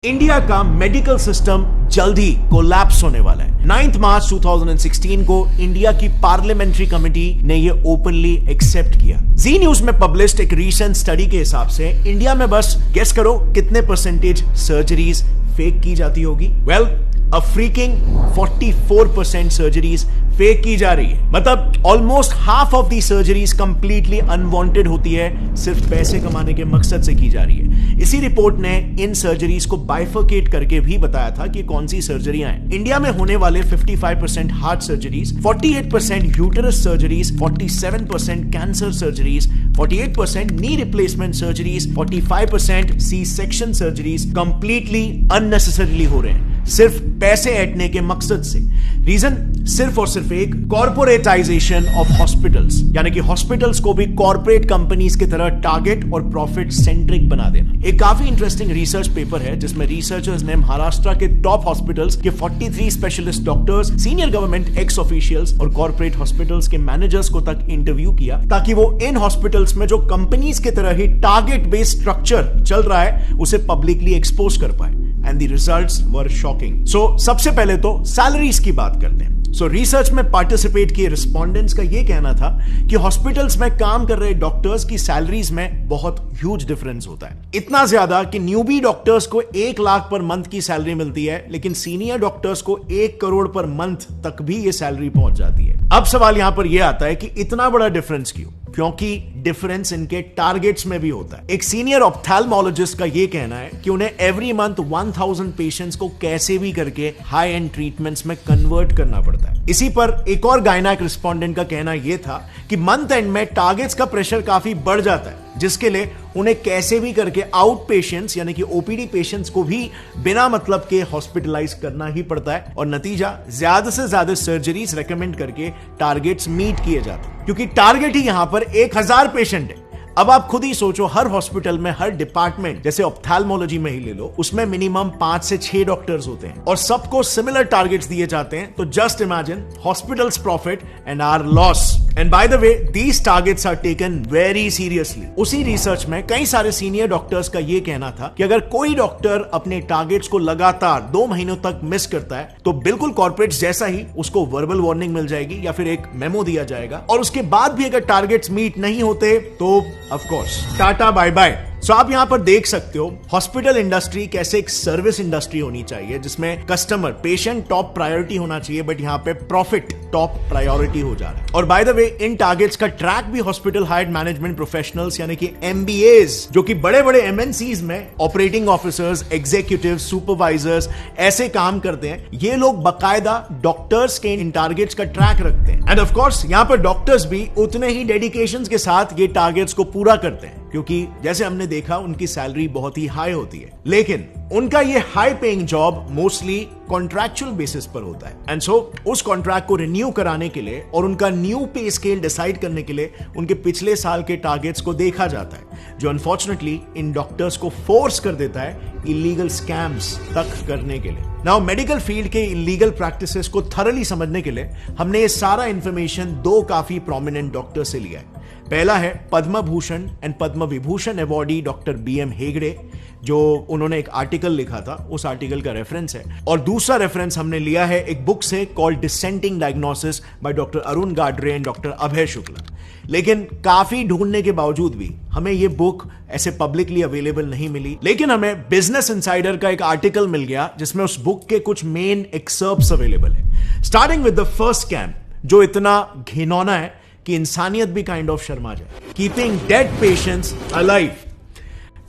India का medical system जल्द ही collapse होने वाला है। 9 मार्च 2016 को इंडिया की पार्लियामेंट्री कमेटी ने यह ओपनली एक्सेप्ट किया। जी न्यूज में पब्लिश्ड एक रीसेंट स्टडी के हिसाब से इंडिया में बस गेस करो कितने परसेंटेज सर्जरीज फेक की जाती होगी। वेल, अ फ्रीकिंग 44% सर्जरीज फेक की जा रही है। मतलब almost half of the surgeries completely unwanted होती है, सिर्फ पैसे कमाने के मकसद से की जा रही है। इसी रिपोर्ट ने इन सर्जरीज को बाइफरकेट करके भी बताया था कि कौन सी सर्जरियां हैं। इंडिया में होने वाले 55% heart surgeries, 48% uterus surgeries, 47% cancer surgeries, 48% knee replacement surgeries, 45% C section surgeries completely unnecessarily हो रहे हैं, सिर्फ पैसे ऐंठने के मकसद से। रीजन सिर्फ और सिर्फ एक, कॉर्पोरेटाइजेशन ऑफ हॉस्पिटल्स, यानी कि हॉस्पिटल्स को भी कॉर्पोरेट कंपनीज की तरह टारगेट और प्रॉफिट सेंट्रिक बना देना। एक काफी इंटरेस्टिंग रिसर्च पेपर है जिसमें रिसर्चर्स ने महाराष्ट्र के टॉप हॉस्पिटल्स के 43 specialist doctors, senior government x officials और कॉर्पोरेट हॉस्पिटल्स के मैनेजर्स को तक इंटरव्यू किया, ताकि वो इन हॉस्पिटल्स में जो कंपनीज की तरह ही टारगेट बेस्ड स्ट्रक्चर चल रहा है उसे पब्लिकली एक्सपोज कर पाए। And the results were shocking. So सबसे पहले तो सैलरीज की बात करते हैं। सो रिसर्च में पार्टिसिपेट किए रिस्पोंडेंट्स का यह कहना था कि हॉस्पिटल्स में काम कर रहे डॉक्टर्स की सैलरीज में बहुत ह्यूज डिफरेंस होता है। इतना ज्यादा कि न्यूबी डॉक्टर्स को 1 लाख पर मंथ की सैलरी मिलती है, लेकिन सीनियर डॉक्टर्स को 1 करोड़ पर मंथ तक भी यह सैलरी पहुंच जाती है। अब सवाल यहां पर यह आता है कि इतना बड़ा डिफरेंस क्यों? क्योंकि डिफरेंस इनके टारगेट्स में भी होता है। एक सीनियर ऑप्थेल्मोलॉजिस्ट का यह कहना है कि उन्हें एवरी मंथ 1000 पेशेंट्स को कैसे भी करके हाई एंड ट्रीटमेंट्स में कन्वर्ट करना पड़ता है। इसी पर एक और गायनेक रिस्पोंडेंट का कहना यह था कि मंथ एंड में टारगेट्स का प्रेशर काफी बढ़ जाता है, जिसके लिए उन्हें कैसे भी करके आउट पेशेंट्स यानी कि ओपीडी पेशेंट्स को भी बिना मतलब के हॉस्पिटलाइज करना ही पड़ता है, और नतीजा ज्यादा से ज्यादा सर्जरीज रेकमेंड करके टारगेट्स मीट किए जाते हैं, क्योंकि टारगेट ही यहां पर 1000 पेशेंट है। अब आप खुद ही सोचो, हर हॉस्पिटल में, हर डिपार्टमेंट, जैसे ऑप्थेल्मोलॉजी में ही ले लो, उसमें मिनिमम 5 से 6 डॉक्टर्स होते हैं और सबको सिमिलर टारगेट्स दिए जाते हैं। तो just imagine hospitals profit and our loss. And by the way, these targets are taken very seriously. उसी रिसर्च में कई सारे सीनियर डॉक्टर्स का यह कहना था कि अगर कोई डॉक्टर अपने टारगेट्स को लगातार 2 महीनों तक मिस करता है तो बिल्कुल कॉर्पोरेट्स जैसा ही उसको वर्बल वार्निंग मिल जाएगी या फिर एक मेमो दिया जाएगा, और उसके बाद भी अगर टारगेट्स मीट नहीं होते तो of course tata bye bye. So आप यहां पर देख सकते हो हॉस्पिटल इंडस्ट्री कैसे एक सर्विस इंडस्ट्री होनी चाहिए, जिसमें कस्टमर, पेशेंट टॉप प्रायोरिटी होना चाहिए, बट यहां पे प्रॉफिट टॉप प्रायोरिटी हो जा रहा है। और bye the way, in targets का ट्रैक भी हॉस्पिटल हायर्ड मैनेजमेंट प्रोफेशनल्स यानी कि MBAs, जो कि बड़े बड़े MNCs में ऑपरेटिंग ऑफिसर्स, एग्जीक्यूटिव, सुपरवाइजर्स ऐसे काम करते हैं, ये लोग बकायदा डॉक्टर्स के इन टारगेट्स का ट्रैक रखते हैं। एंड ऑफ कोर्स यहां पर डॉक्टर्स भी उतने ही डेडिकेशन के साथ ये टारगेट्स को पूरा करते हैं, क्योंकि जैसे हमने देखा उनकी सैलरी बहुत ही हाई होती है, लेकिन उनका ये high paying job mostly contractual basis पर होता है। एंड सो उस कॉन्ट्रैक्ट को रिन्यू कराने के लिए और उनका न्यू पे स्केल डिसाइड करने के लिए उनके पिछले साल के टारगेट्स को देखा जाता है, जो अनफॉर्चुनेटली इन डॉक्टर्स को फोर्स कर देता है इलीगल स्कैम्स तक करने के लिए। नाउ मेडिकल फील्ड के इलीगल प्रैक्टिसेस को थरली समझने के लिए हमने ये सारा इंफॉर्मेशन 2 काफी प्रोमिनेंट डॉक्टर से लिया है। पहला है Padma Bhushan and Padma Vibhushan awardee doctor BM Hegde, जो उन्होंने एक आर्टिकल लिखा था, उस आर्टिकल का रेफरेंस है। और दूसरा रेफरेंस हमने लिया है एक बुक से called dissenting diagnosis by doctor Arun Gadre and doctor Abhay Shukla. लेकिन काफी ढूंढने के बावजूद भी हमें यह बुक ऐसे पब्लिकली अवेलेबल नहीं मिली, लेकिन हमें बिजनेस इनसाइडर का एक आर्टिकल मिल गया जिसमें उस बुक के कुछ मेन एक्सर्प्ट्स अवेलेबल है। Starting with the first scam, जो इतना घिनौना है कि इंसानियत भी काइंड ऑफ शर्मा जाए। Keeping dead patients alive.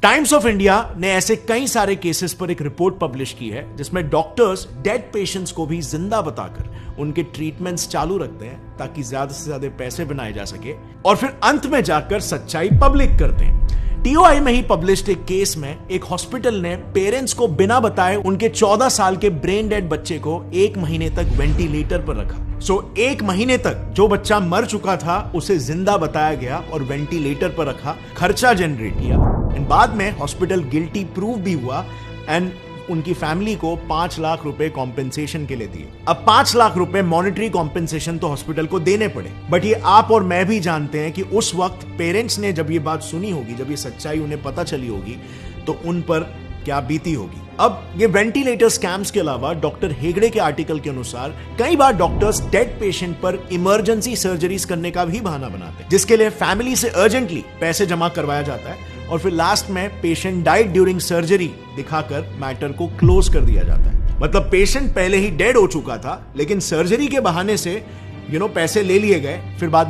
Times of India ने ऐसे कई सारे केसेस पर एक रिपोर्ट पब्लिश की है जिसमें डॉक्टर्स डेड पेशेंट्स को भी जिंदा बताकर उनके ट्रीटमेंट्स चालू रखते हैं, ताकि ज्यादा से ज्यादा पैसे बनाए जा सके, और फिर अंत में जाकर सच्चाई पब्लिक करते हैं। TOI में ही पब्लिश्ड एक केस में एक हॉस्पिटल ने पेरेंट्स को बिना बताए उनके 14 साल के ब्रेन डेड बच्चे को 1 महीने तक वेंटिलेटर पर रखा। सो 1 महीने तक जो बच्चा मर चुका था उसे जिंदा बताया गया और वेंटिलेटर पर रखा, खर्चा जनरेट किया, एंड बाद में हॉस्पिटल गिल्टी प्रूव भी हुआ एंड उनकी फैमिली को 5 लाख रुपए कॉम्पेंसेशन के लिए दिए। अब 5 लाख रुपए मॉनेटरी कॉम्पेंसेशन तो हॉस्पिटल को देने पड़े, बट ये आप और मैं भी जानते हैं कि उस वक्त पेरेंट्स ने जब ये बात सुनी होगी, जब ये सच्चाई उन्हें पता चली होगी, तो उन पर क्या बीती होगी। अब ये वेंटिलेटर स्कैम्स के अलावा डॉक्टर हेगड़े के आर्टिकल के अनुसार कई बार डॉक्टर्स डेड पेशेंट पर इमरजेंसी सर्जरीज करने का भी बहाना बनाते हैं, जिसके लिए फैमिली से अर्जेंटली पैसे जमा करवाया जाता है और फिर लास्ट में पेशेंट डाइड ड्यूरिंग सर्जरी दिखाकर मैटर को क्लोज कर दिया जाता है। मतलब पेशेंट पहले ही डेड हो चुका था, लेकिन सर्जरी के बहाने से पैसे ले लिए गए, फिर बाद